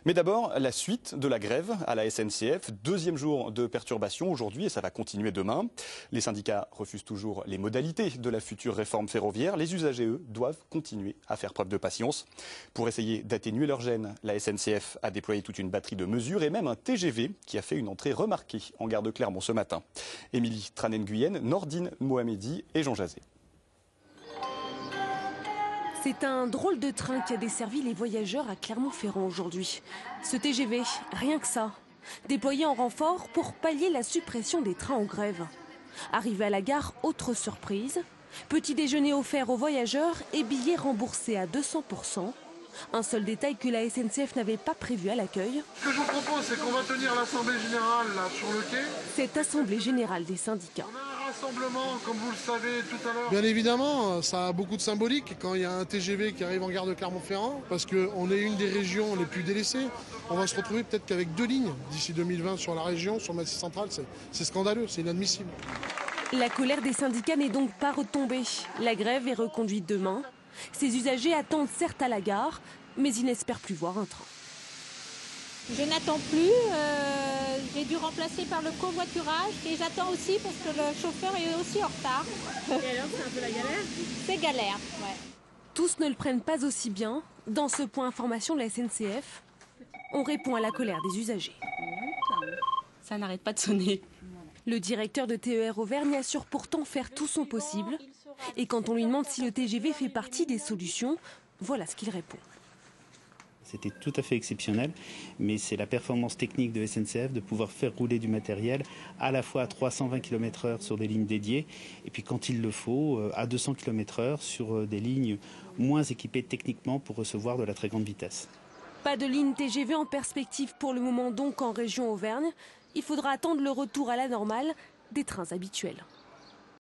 Mais d'abord, la suite de la grève à la SNCF. Deuxième jour de perturbation aujourd'hui et ça va continuer demain. Les syndicats refusent toujours les modalités de la future réforme ferroviaire. Les usagers, eux, doivent continuer à faire preuve de patience. Pour essayer d'atténuer leur gêne, la SNCF a déployé toute une batterie de mesures et même un TGV qui a fait une entrée remarquée en gare de Clermont ce matin. Émilie Tranen-Guyenne, Nordine Mohamedi et Jean Jazet. C'est un drôle de train qui a desservi les voyageurs à Clermont-Ferrand aujourd'hui. Ce TGV, rien que ça, déployé en renfort pour pallier la suppression des trains en grève. Arrivé à la gare, autre surprise, petit déjeuner offert aux voyageurs et billets remboursés à 200%. Un seul détail que la SNCF n'avait pas prévu à l'accueil. Ce que je vous propose, c'est qu'on va tenir l'assemblée générale là, sur le quai. Cette assemblée générale des syndicats. On a un rassemblement, comme vous le savez tout à l'heure. Bien évidemment, ça a beaucoup de symbolique quand il y a un TGV qui arrive en gare de Clermont-Ferrand, parce qu'on est une des régions les plus délaissées. On va se retrouver peut-être qu'avec 2 lignes d'ici 2020 sur la région, sur le Massif central. C'est scandaleux, c'est inadmissible. La colère des syndicats n'est donc pas retombée. La grève est reconduite demain. Ces usagers attendent certes à la gare, mais ils n'espèrent plus voir un train. Je n'attends plus, j'ai dû remplacer par le covoiturage et j'attends aussi parce que le chauffeur est aussi en retard. Et alors c'est un peu la galère? C'est galère, ouais. Tous ne le prennent pas aussi bien. Dans ce point information de la SNCF, on répond à la colère des usagers. Ça n'arrête pas de sonner. Le directeur de TER Auvergne assure pourtant faire tout son possible. Et quand on lui demande si le TGV fait partie des solutions, voilà ce qu'il répond. C'était tout à fait exceptionnel, mais c'est la performance technique de SNCF de pouvoir faire rouler du matériel à la fois à 320 km/h sur des lignes dédiées, et puis quand il le faut, à 200 km/h sur des lignes moins équipées techniquement pour recevoir de la très grande vitesse. Pas de ligne TGV en perspective pour le moment donc en région Auvergne. Il faudra attendre le retour à la normale des trains habituels.